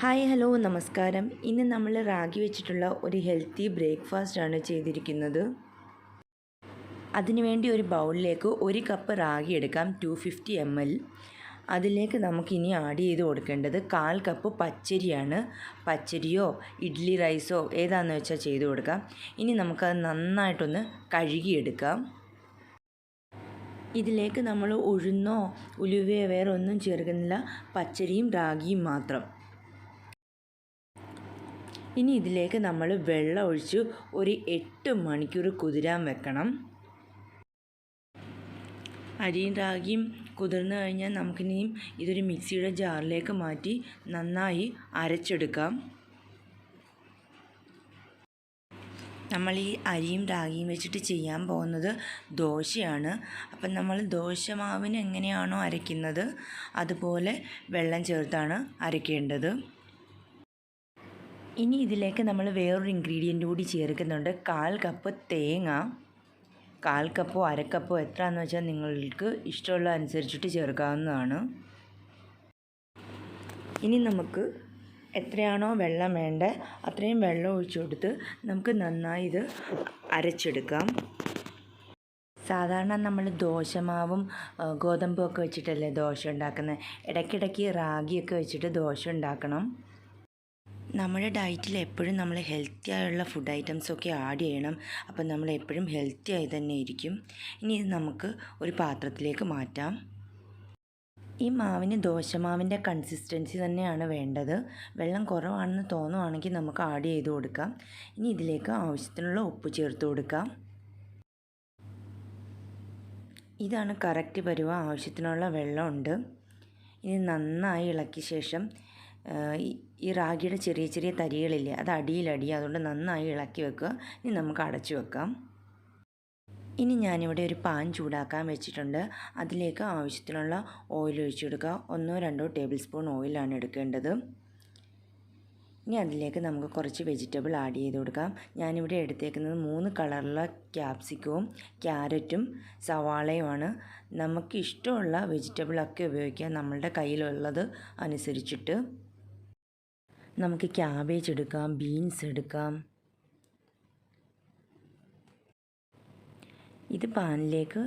Hi hello നമസ്കാരം. ഇന്ന് നമ്മൾ റാഗി വെച്ചിട്ടുള്ള ഒരു ഹെൽത്തി ബ്രേക്ക്ഫാസ്റ്റാണ് ചെയ്തിരിക്കുന്നത്. അതിനുവേണ്ടി ഒരു ബൗളിലേക്ക് 1 കപ്പ് റാഗി എടുക്കാം, 250 ml. അതിലേക്ക് നമുക്കിനി ആഡ് ചെയ്ത് കൊടുക്കേണ്ടത് 1/4 കപ്പ് പച്ചരിയാണ്. പച്ചരിയോ ഇഡ്ഡലി റൈസോ ഏതാണെന്ന് വെച്ചാൽ ചെയ്ത് കൊടുക്കാം. ഇനി നമുക്കത് നന്നായിട്ടൊന്ന് കഴുകിയെടുക്കാം. ഇതിലേക്ക് നമ്മൾ ഉഴുന്നോ ഉലുവയോ വേറെ ഒന്നും ചേർക്കുന്നില്ല, പച്ചരിയും റാഗിയും മാത്രം. ഇനി ഇതിലേക്ക് നമ്മൾ വെള്ളം ഒഴിച്ച് ഒരു 8 മണിക്കൂർ കുതിരാൻ വെക്കണം. അരിയും റാഗിയും കുതിർന്നു കഴിഞ്ഞാൽ നമുക്കിനിയും ഇതൊരു മിക്സിയുടെ ജാറിലേക്ക് മാറ്റി നന്നായി അരച്ചെടുക്കാം. നമ്മൾ ഈ അരിയും റാഗിയും വെച്ചിട്ട് ചെയ്യാൻ പോകുന്നത് ദോശയാണ്. അപ്പം നമ്മൾ ദോശമാവിന് എങ്ങനെയാണോ അരയ്ക്കുന്നത് അതുപോലെ വെള്ളം ചേർത്താണ് അരയ്ക്കേണ്ടത്. ഇനി ഇതിലേക്ക് നമ്മൾ വേറൊരു ഇൻഗ്രീഡിയൻ്റ് കൂടി ചേർക്കുന്നുണ്ട്. 1/4 കപ്പ് തേങ്ങ. 1/4 കപ്പോ 1/2 കപ്പോ എത്രയാണെന്ന് വെച്ചാൽ നിങ്ങൾക്ക് ഇഷ്ടമുള്ള അനുസരിച്ചിട്ട് ചേർക്കാവുന്നതാണ്. ഇനി നമുക്ക് എത്രയാണോ വെള്ളം വേണ്ടത് അത്രയും വെള്ളം ഒഴിച്ചു കൊടുത്ത് നമുക്ക് നന്നായി ഇത് അരച്ചെടുക്കാം. സാധാരണ നമ്മൾ ദോശമാവും ഗോതമ്പൊക്കെ വെച്ചിട്ടല്ലേ ദോശ ഉണ്ടാക്കുന്നത്. ഇടയ്ക്കിടയ്ക്ക് റാഗിയൊക്കെ വെച്ചിട്ട് ദോശ ഉണ്ടാക്കണം. നമ്മുടെ ഡയറ്റിൽ എപ്പോഴും നമ്മൾ ഹെൽത്തി ആയുള്ള ഫുഡ് ഐറ്റംസൊക്കെ ആഡ് ചെയ്യണം. അപ്പം നമ്മൾ എപ്പോഴും ഹെൽത്തി ആയി തന്നെ ഇരിക്കും. ഇനി ഇത് നമുക്ക് ഒരു പാത്രത്തിലേക്ക് മാറ്റാം. ഈ മാവിന് ദോശമാവിൻ്റെ കൺസിസ്റ്റൻസി തന്നെയാണ് വേണ്ടത്. വെള്ളം കുറവാണെന്ന് തോന്നുവാണെങ്കിൽ നമുക്ക് ആഡ് ചെയ്ത് കൊടുക്കാം. ഇനി ഇതിലേക്ക് ആവശ്യത്തിനുള്ള ഉപ്പ് ചേർത്ത് കൊടുക്കാം. ഇതാണ് കറക്റ്റ് പരുവം. ആവശ്യത്തിനുള്ള വെള്ളമുണ്ട്. ഇത് നന്നായി ഇളക്കിയ ശേഷം ഈ റാഗിയുടെ ചെറിയ ചെറിയ തരികളില്ലേ അത് അടിയിലടിയും, അതുകൊണ്ട് നന്നായി ഇളക്കി വെക്കുക. ഇനി നമുക്ക് അടച്ചു വെക്കാം. ഇനി ഞാനിവിടെ ഒരു പാൻ ചൂടാക്കാൻ വെച്ചിട്ടുണ്ട്. അതിലേക്ക് ആവശ്യത്തിനുള്ള ഓയിൽ ഒഴിച്ചു കൊടുക്കുക. 1-2 ടേബിൾ സ്പൂൺ ഓയിലാണ് എടുക്കേണ്ടത്. ഇനി അതിലേക്ക് നമുക്ക് കുറച്ച് വെജിറ്റബിൾ ആഡ് ചെയ്ത് കൊടുക്കാം. ഞാനിവിടെ എടുത്തേക്കുന്നത് 3 കളറുള്ള ക്യാപ്സിക്കവും ക്യാരറ്റും സവാളയുമാണ്. നമുക്ക് ഇഷ്ടമുള്ള വെജിറ്റബിളൊക്കെ ഉപയോഗിക്കാം, നമ്മളുടെ കയ്യിലുള്ളത് അനുസരിച്ചിട്ട്. നമുക്ക് ക്യാബേജ് എടുക്കാം, ബീൻസ് എടുക്കാം. ഇത് പാനിലേക്ക്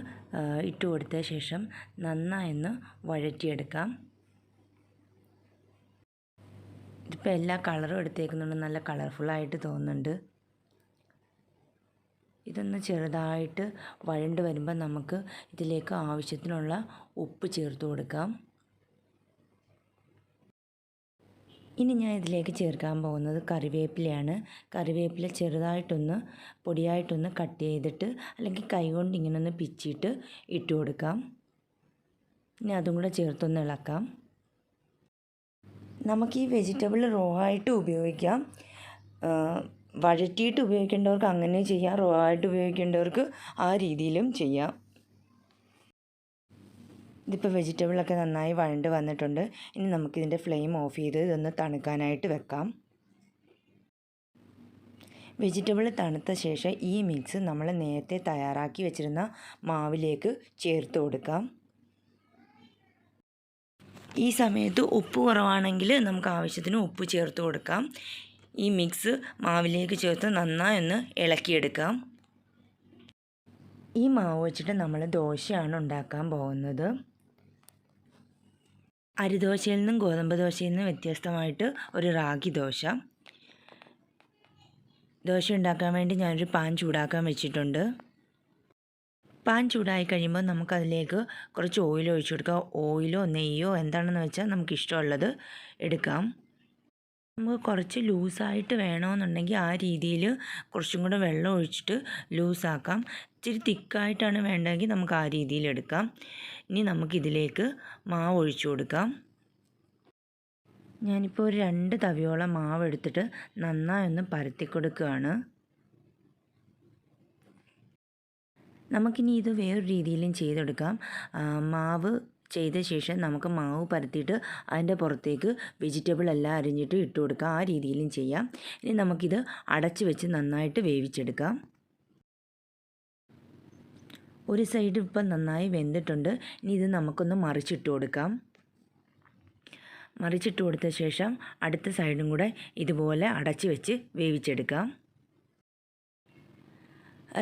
ഇട്ട് കൊടുത്ത ശേഷം നന്നായൊന്ന് വഴറ്റിയെടുക്കാം. ഇതിപ്പോൾ എല്ലാ കളറും എടുത്തേക്കുന്നുണ്ട്, നല്ല കളർഫുള്ളായിട്ട് തോന്നുന്നുണ്ട്. ഇതൊന്ന് ചെറുതായിട്ട് വഴണ്ട് വരുമ്പോൾ നമുക്ക് ഇതിലേക്ക് ആവശ്യത്തിനുള്ള ഉപ്പ് ചേർത്ത് കൊടുക്കാം. ഇനി ഞാൻ ഇതിലേക്ക് ചേർക്കാൻ പോകുന്നത് കറിവേപ്പിലയാണ്. കറിവേപ്പില ചെറുതായിട്ടൊന്ന് പൊടിയായിട്ടൊന്ന് കട്ട് ചെയ്തിട്ട് അല്ലെങ്കിൽ കൈകൊണ്ട് ഇങ്ങനെ ഒന്ന് പിച്ചിട്ട് ഇട്ട് കൊടുക്കാം. ഇനി അതും കൂടെ ചേർത്തൊന്ന് ഇളക്കാം. നമുക്ക് ഈ വെജിറ്റബിൾ റോ ആയിട്ട് ഉപയോഗിക്കാം. വഴറ്റിയിട്ട് ഉപയോഗിക്കേണ്ടവർക്ക് അങ്ങനെ ചെയ്യാം, റോ ആയിട്ട് ഉപയോഗിക്കേണ്ടവർക്ക് ആ രീതിയിലും ചെയ്യാം. ഇതിപ്പോൾ വെജിറ്റബിളൊക്കെ നന്നായി വഴണ്ട് വന്നിട്ടുണ്ട്. ഇനി നമുക്കിതിൻ്റെ ഫ്ലെയിം ഓഫ് ചെയ്ത് ഇതൊന്ന് തണുക്കാനായിട്ട് വെക്കാം. വെജിറ്റബിൾ തണുത്ത ശേഷം ഈ മിക്സ് നമ്മൾ നേരത്തെ തയ്യാറാക്കി വെച്ചിരുന്ന മാവിലേക്ക് ചേർത്ത് കൊടുക്കാം. ഈ സമയത്ത് ഉപ്പ് കുറവാണെങ്കിൽ നമുക്ക് ആവശ്യത്തിന് ഉപ്പ് ചേർത്ത് കൊടുക്കാം. ഈ മിക്സ് മാവിലേക്ക് ചേർത്ത് നന്നായി ഒന്ന് ഇളക്കിയെടുക്കാം. ഈ മാവ് വെച്ചിട്ട് നമ്മൾ ദോശയാണ് ഉണ്ടാക്കാൻ പോകുന്നത്. അരിദോശയിൽ നിന്നും ഗോതമ്പ് ദോശയിൽ നിന്നും വ്യത്യസ്തമായിട്ട് ഒരു റാഗി ദോശ. ദോശ ഉണ്ടാക്കാൻ വേണ്ടി ഞാനൊരു പാൻ ചൂടാക്കാൻ വെച്ചിട്ടുണ്ട്. പാൻ ചൂടായി കഴിയുമ്പോൾ നമുക്കതിലേക്ക് കുറച്ച് ഓയിൽ ഒഴിച്ചു കൊടുക്കാം. ഓയിലോ നെയ്യോ എന്താണെന്ന് വെച്ചാൽ നമുക്ക് ഇഷ്ടമുള്ളത് എടുക്കാം. നമുക്ക് കുറച്ച് ലൂസായിട്ട് വേണമെന്നുണ്ടെങ്കിൽ ആ രീതിയിൽ കുറച്ചും കൂടെ വെള്ളം ഒഴിച്ചിട്ട് ലൂസാക്കാം. ഇച്ചിരി തിക്കായിട്ടാണ് വേണ്ടതെങ്കിൽ നമുക്ക് ആ രീതിയിൽ എടുക്കാം. ഇനി നമുക്കിതിലേക്ക് മാവ് ഒഴിച്ചു കൊടുക്കാം. ഞാനിപ്പോൾ ഒരു 2 തവിയോളം മാവ് എടുത്തിട്ട് നന്നായി ഒന്ന് പരത്തി കൊടുക്കുകയാണ്. നമുക്കിനി ഇത് വേറൊരു രീതിയിലും ചെയ്തെടുക്കാം. മാവ് ചെയ്ത ശേഷം നമുക്ക് മാവ് പരത്തിയിട്ട് അതിൻ്റെ പുറത്തേക്ക് വെജിറ്റബിൾ എല്ലാം അരിഞ്ഞിട്ട് ഇട്ട് കൊടുക്കാം. ആ രീതിയിലും ചെയ്യാം. ഇനി നമുക്കിത് അടച്ച് വെച്ച് നന്നായിട്ട് വേവിച്ചെടുക്കാം. ഒരു സൈഡ് ഇപ്പം നന്നായി വെന്തിട്ടുണ്ട്. ഇനി ഇത് നമുക്കൊന്ന് മറിച്ചിട്ട് കൊടുക്കാം. മറിച്ചിട്ട് കൊടുത്ത ശേഷം അടുത്ത സൈഡും കൂടെ ഇതുപോലെ അടച്ച് വെച്ച് വേവിച്ചെടുക്കാം.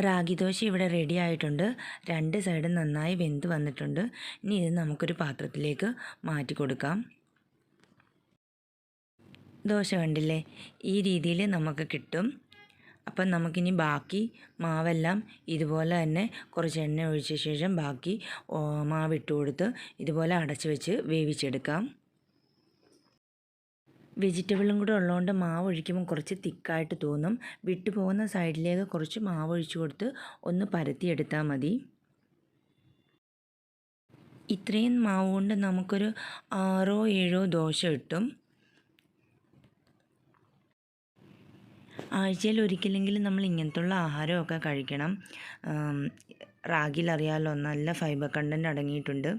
റാഗി ദോശ ഇവിടെ റെഡി ആയിട്ടുണ്ട്. 2 സൈഡും നന്നായി വെന്ത് വന്നിട്ടുണ്ട്. ഇനി ഇത് നമുക്കൊരു പാത്രത്തിലേക്ക് മാറ്റി കൊടുക്കാം. ദോശ കണ്ടില്ലേ, ഈ രീതിയിൽ നമുക്ക് കിട്ടും. അപ്പം നമുക്കിനി ബാക്കി മാവെല്ലാം ഇതുപോലെ തന്നെ കുറച്ച് എണ്ണ ഒഴിച്ച ശേഷം ബാക്കി മാവിട്ട് കൊടുത്ത് ഇതുപോലെ അടച്ച് വെച്ച് വേവിച്ചെടുക്കാം. വെജിറ്റബിളും കൂടെ ഉള്ളതുകൊണ്ട് മാവ് ഒഴിക്കുമ്പോൾ കുറച്ച് തിക്കായിട്ട് തോന്നും. വിട്ടു പോകുന്ന സൈഡിലേക്ക് കുറച്ച് മാവ് ഒഴിച്ച് കൊടുത്ത് ഒന്ന് പരത്തിയെടുത്താൽ മതി. ഇത്രയും മാവ് കൊണ്ട് നമുക്കൊരു 6-7 ദോശ കിട്ടും. ആഴ്ചയിൽ ഒരിക്കലെങ്കിലും നമ്മൾ ഇങ്ങനത്തുള്ള ആഹാരമൊക്കെ കഴിക്കണം. റാഗിയിൽ അറിയാമല്ലോ, നല്ല ഫൈബർ കണ്ടൻറ്റ് അടങ്ങിയിട്ടുണ്ട്.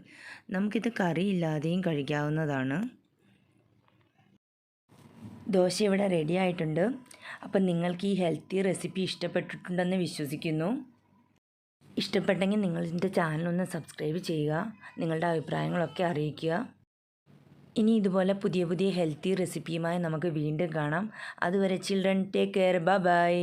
നമുക്കിത് കറി ഇല്ലാതെയും കഴിക്കാവുന്നതാണ്. ദോശ ഇവിടെ റെഡി ആയിട്ടുണ്ട്. അപ്പം നിങ്ങൾക്ക് ഈ ഹെൽത്തി റെസിപ്പി ഇഷ്ടപ്പെട്ടിട്ടുണ്ടെന്ന് വിശ്വസിക്കുന്നു. ഇഷ്ടപ്പെട്ടെങ്കിൽ നിങ്ങളുടെ ചാനലൊന്ന് സബ്സ്ക്രൈബ് ചെയ്യുക. നിങ്ങളുടെ അഭിപ്രായങ്ങളൊക്കെ അറിയിക്കുക. ഇനി ഇതുപോലെ പുതിയ പുതിയ ഹെൽത്തി റെസിപ്പിയുമായി നമുക്ക് വീണ്ടും കാണാം. അതുവരെ ചിൽഡ്രൻ, ടേക്ക് കെയർ, ബൈ.